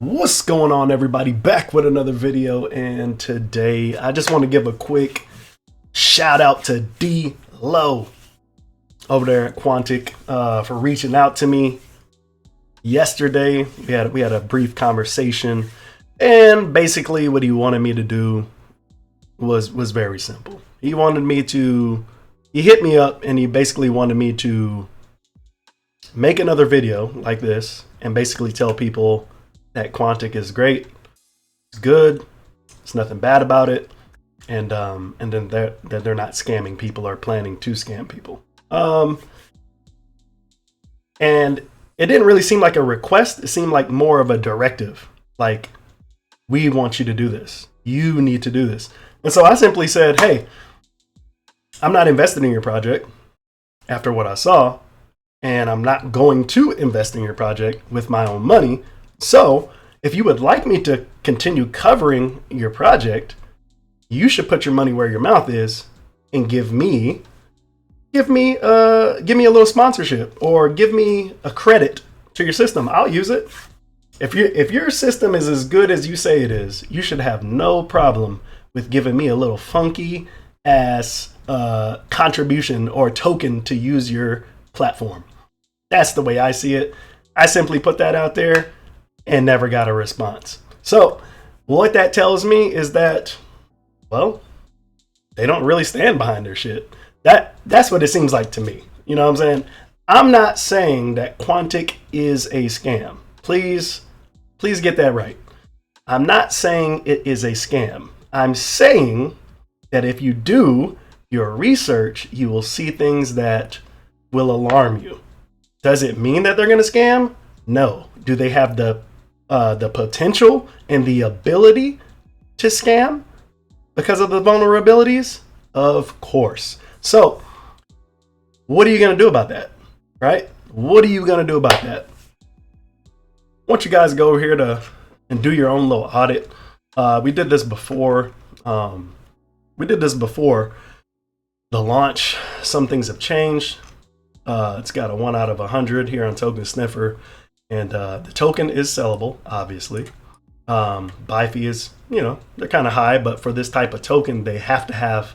What's going on, everybody? Back with another video, and today I just want to give a quick shout out to D Low over there at Quantic for reaching out to me yesterday. We had a brief conversation, and basically what he wanted me to do was very simple. He hit me up and he basically wanted me to make another video like this and basically tell people that Quantic is great, it's good, it's nothing bad about it, and then that they're not scamming people or planning to scam people. And it didn't really seem like a request. It seemed like more of a directive. Like, we want you to do this. You need to do this. And so I simply said, hey, I'm not invested in your project after what I saw, and I'm not going to invest in your project with my own money. So if you would like me to continue covering your project, you should put your money where your mouth is and give me a little sponsorship, or give me a credit to your system. I'll use it. If your system is as good as you say it is, you should have no problem with giving me a little funky ass contribution or token to use your platform. That's the way I see it. I simply put that out there and never got a response. So what that tells me is that, well, they don't really stand behind their shit. That's what it seems like to me. You know what I'm saying? I'm not saying that Quantic is a scam. Please get that right. I'm not saying it is a scam. I'm saying that if you do your research, you will see things that will alarm you. Does it mean that they're going to scam? No. Do they have the potential and the ability to scam because of the vulnerabilities? Of course. So what are you going to do about that? Right? What are you going to do about that? I want you guys to go over here and do your own little audit. We did this before. The launch. Some things have changed. It's got a 1 out of 100 here on Token Sniffer. And the token is sellable, obviously. Buy fee is, they're kind of high, but for this type of token, they have to have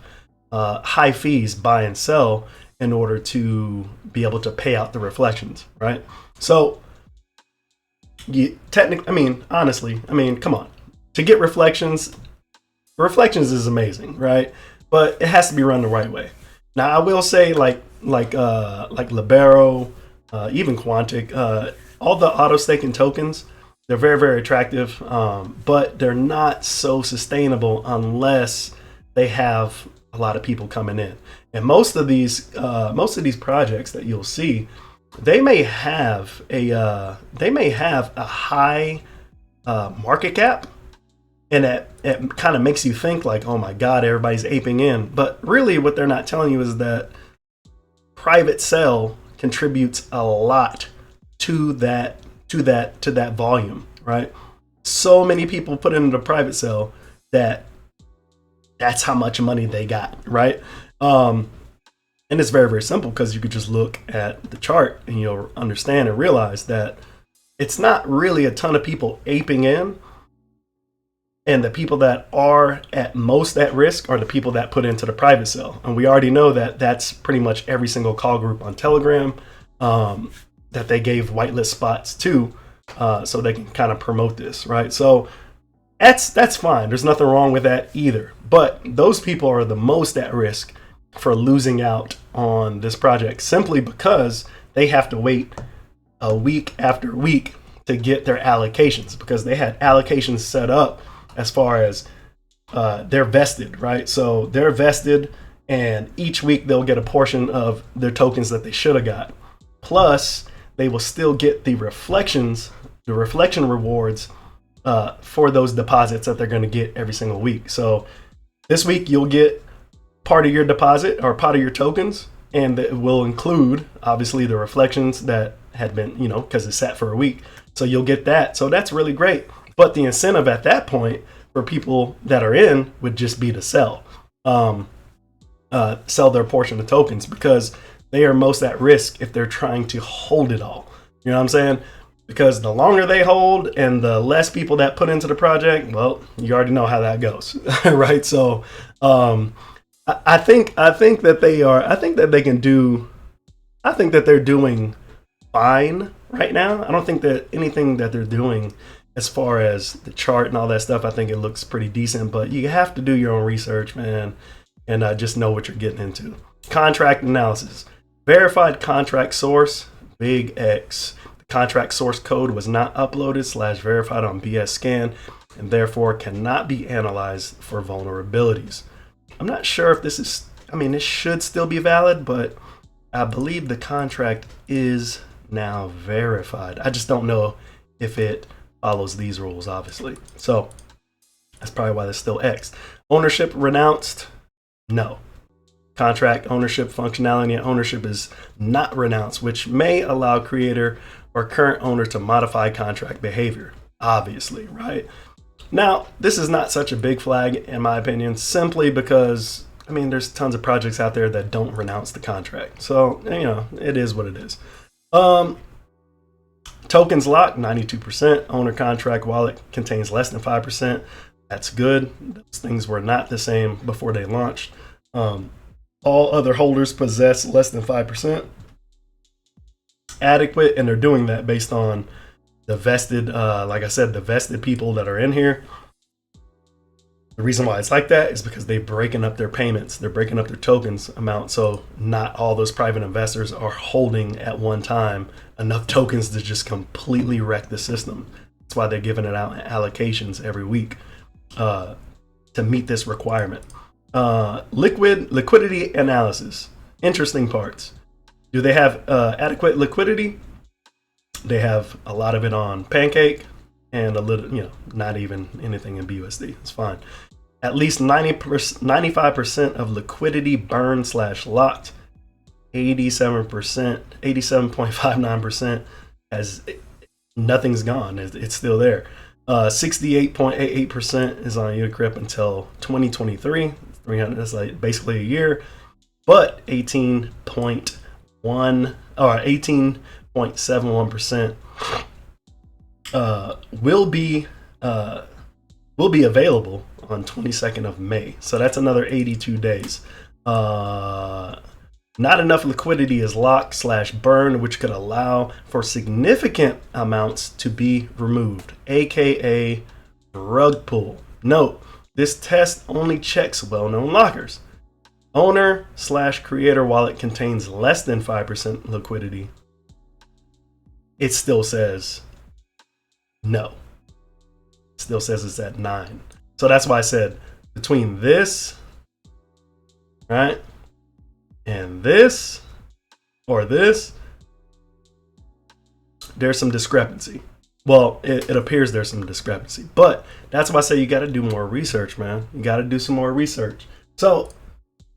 high fees, buy and sell, in order to be able to pay out the reflections, right? So, honestly, come on. To get reflections is amazing, right? But it has to be run the right way. Now, I will say, like Libero, even Quantic, all the auto staking tokens, they're very, very attractive, but they're not so sustainable unless they have a lot of people coming in. And most of these projects that you'll see, they may have a high market cap, and it kind of makes you think like, oh my God, everybody's aping in. But really, what they're not telling you is that private sale contributes a lot to that volume, right? So many people put into the private sale that's how much money they got, right? And it's very, very simple, because you could just look at the chart and you'll understand and realize that it's not really a ton of people aping in. And the people that are at most at risk are the people that put into the private sale. And we already know that that's pretty much every single call group on Telegram that they gave whitelist spots to, so they can kind of promote this, right? So that's fine. There's nothing wrong with that either. But those people are the most at risk for losing out on this project, simply because they have to wait a week after week to get their allocations, because they had allocations set up as far as they're vested, right? So they're vested, and each week they'll get a portion of their tokens that they should have got. Plus, they will still get the reflection rewards for those deposits that they're going to get every single week. So this week you'll get part of your deposit or part of your tokens, and it will include obviously the reflections that had been, because it's sat for a week. So you'll get that. So that's really great. But the incentive at that point for people that are in would just be to sell their portion of tokens, because they are most at risk if they're trying to hold it all. You know what I'm saying? because the longer they hold and the less people that put into the project, well, you already know how that goes, right? So I think that they're doing fine right now. I don't think that anything that they're doing as far as the chart and all that stuff, I think it looks pretty decent, but you have to do your own research, man, and just know what you're getting into. Contract analysis. Verified contract source, big X. The contract source code was not uploaded / verified on BS Scan and therefore cannot be analyzed for vulnerabilities. I'm not sure if this is, this should still be valid, but I believe the contract is now verified. I just don't know if it follows these rules, obviously. So that's probably why there's still X. Ownership renounced? No. Contract ownership functionality and ownership is not renounced, which may allow creator or current owner to modify contract behavior, obviously, right? Now, this is not such a big flag, in my opinion, simply because, there's tons of projects out there that don't renounce the contract. So, it is what it is. Tokens locked, 92%. Owner contract wallet contains less than 5%. That's good. Those things were not the same before they launched. All other holders possess less than 5%. Adequate, and they're doing that based on the vested, like I said, the vested people that are in here. The reason why it's like that is because they're breaking up their payments. They're breaking up their tokens amount. So not all those private investors are holding at one time enough tokens to just completely wreck the system. That's why they're giving it out in allocations every week to meet this requirement. Liquidity analysis. Interesting parts. Do they have adequate liquidity? They have a lot of it on Pancake and a little, not even anything in BUSD. It's fine. At least 95% of liquidity burned / locked. 87.59% as nothing's gone. It's still there. 68.88% is on Unicrypt until 2023. 300. That's like basically a year. But 18.71% will be available on 22nd of May. So that's another 82 days. Not enough liquidity is locked / burned, which could allow for significant amounts to be removed, aka rug pull. Note, this test only checks well-known lockers. Owner / creator wallet contains less than 5% liquidity. It still says no. It still says it's at 9. So that's why I said between this, right, and this, or this, there's some discrepancy. Well, it appears there's some discrepancy, but that's why I say you got to do more research, man. You got to do some more research. So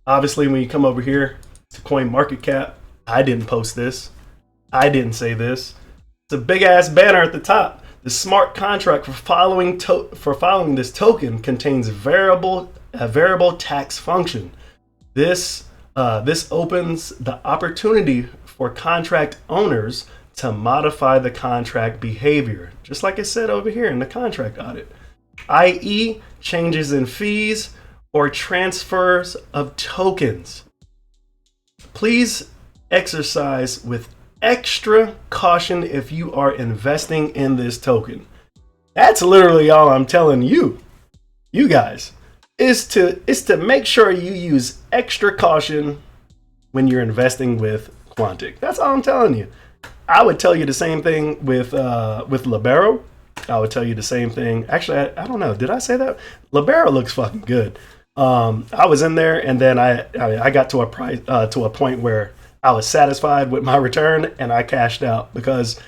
obviously when you come over here to CoinMarketCap, I didn't post this. I didn't say this. It's a big ass banner at the top. The smart contract for following this token contains a variable tax function. This opens the opportunity for contract owners to modify the contract behavior, just like it said over here in the contract audit, i.e. changes in fees or transfers of tokens. Please exercise with extra caution if you are investing in this token. That's literally all I'm telling you guys, is to make sure you use extra caution when you're investing with Quantic. That's all I'm telling you. I would tell you the same thing with Libero. I would tell you the same thing. Actually, I don't know. Did I say that? Libero looks fucking good. I was in there, and then I got to a point where I was satisfied with my return, and I cashed out because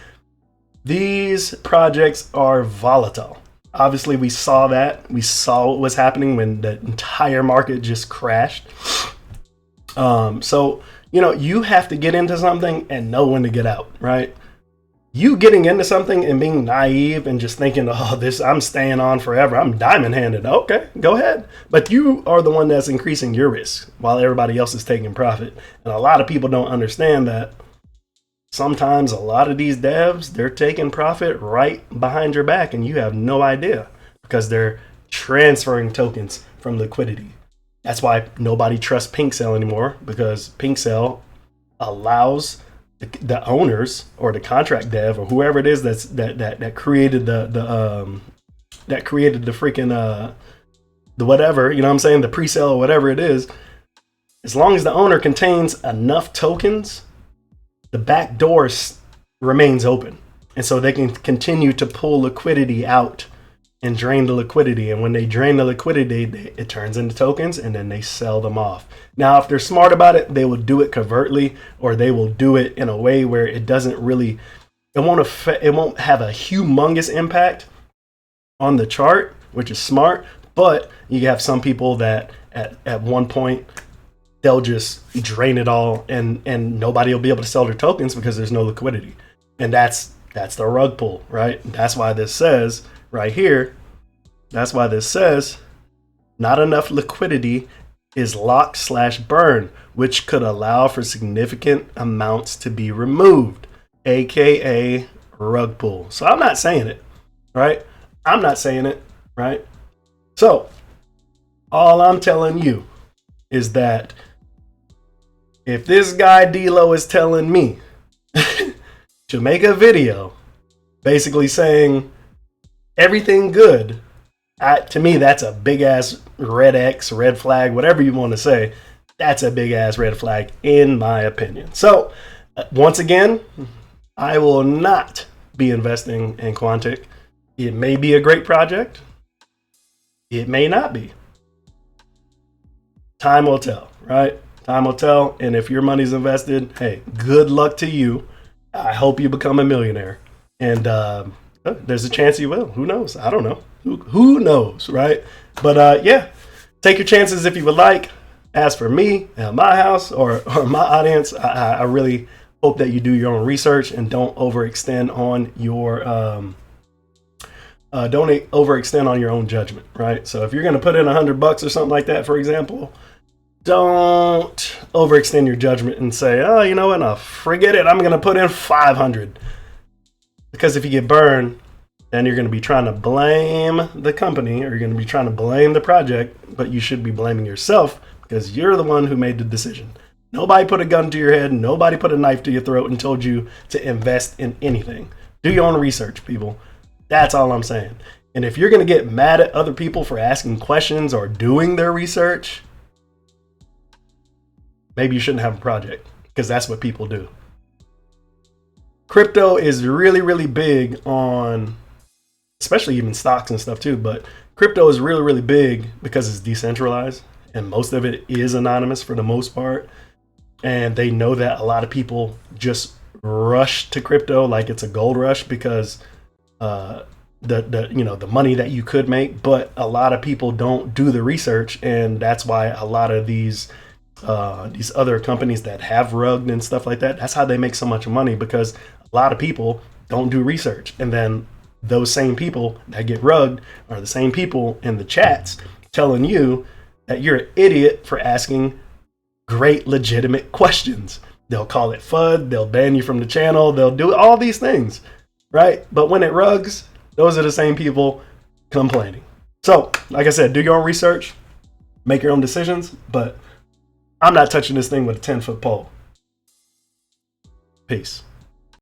these projects are volatile. Obviously, we saw that. We saw what was happening when the entire market just crashed. So, you have to get into something and know when to get out, right? You getting into something and being naive and just thinking, I'm staying on forever. I'm diamond handed. Okay, go ahead. But you are the one that's increasing your risk while everybody else is taking profit. And a lot of people don't understand that sometimes a lot of these devs, they're taking profit right behind your back and you have no idea because they're transferring tokens from liquidity. That's why nobody trusts PinkCell anymore, because PinkCell allows the owners or the contract dev or whoever it is that created that created the freaking the whatever, you know what I'm saying, the pre-sale or whatever it is, as long as the owner contains enough tokens, the back door remains open. And so they can continue to pull liquidity out and drain the liquidity. And when they drain the liquidity, it turns into tokens and then they sell them off. Now, if they're smart about it, they will do it covertly, or they will do it in a way where it doesn't really, it won't have a humongous impact on the chart, which is smart. But you have some people that at one point, they'll just drain it all and nobody will be able to sell their tokens because there's no liquidity. And that's the rug pull, right? That's why this says right here, that's why this says not enough liquidity is lock/burn, which could allow for significant amounts to be removed, aka rug pull. So I'm not saying it, right? I'm not saying it, right? So all I'm telling you is that if this guy D-Lo is telling me to make a video basically saying everything good, to me, that's a big ass red X, red flag, whatever you want to say. That's a big ass red flag in my opinion. So once again, I will not be investing in Quantic. It may be a great project. It may not be. Time will tell, right? Time will tell. And if your money's invested, hey, good luck to you. I hope you become a millionaire. And there's a chance you will. Who knows? I don't know. Who knows, right? But yeah, take your chances if you would like. As for me and my house or my audience, I really hope that you do your own research and don't overextend on your own judgment, right? So if you're going to put in $100 or something like that, for example, don't overextend your judgment and say, oh, you know what? No, forget it. I'm going to put in 500. Because if you get burned, then you're going to be trying to blame the company, or you're going to be trying to blame the project, but you should be blaming yourself because you're the one who made the decision. Nobody put a gun to your head. Nobody put a knife to your throat and told you to invest in anything. Do your own research, people. That's all I'm saying. And if you're going to get mad at other people for asking questions or doing their research, maybe you shouldn't have a project, because that's what people do. Crypto is really, really big on, especially even stocks and stuff too, but crypto is really, really big because it's decentralized and most of it is anonymous for the most part. And they know that a lot of people just rush to crypto like it's a gold rush because the money that you could make, but a lot of people don't do the research, and that's why a lot of these other companies that have rugged and stuff like that, that's how they make so much money, because a lot of people don't do research. And then those same people that get rugged are the same people in the chats telling you that you're an idiot for asking great legitimate questions. They'll call it FUD, they'll ban you from the channel, they'll do all these things, right? But when it rugs, those are the same people complaining. So, like I said, do your own research, make your own decisions, but I'm not touching this thing with a 10-foot pole. Peace.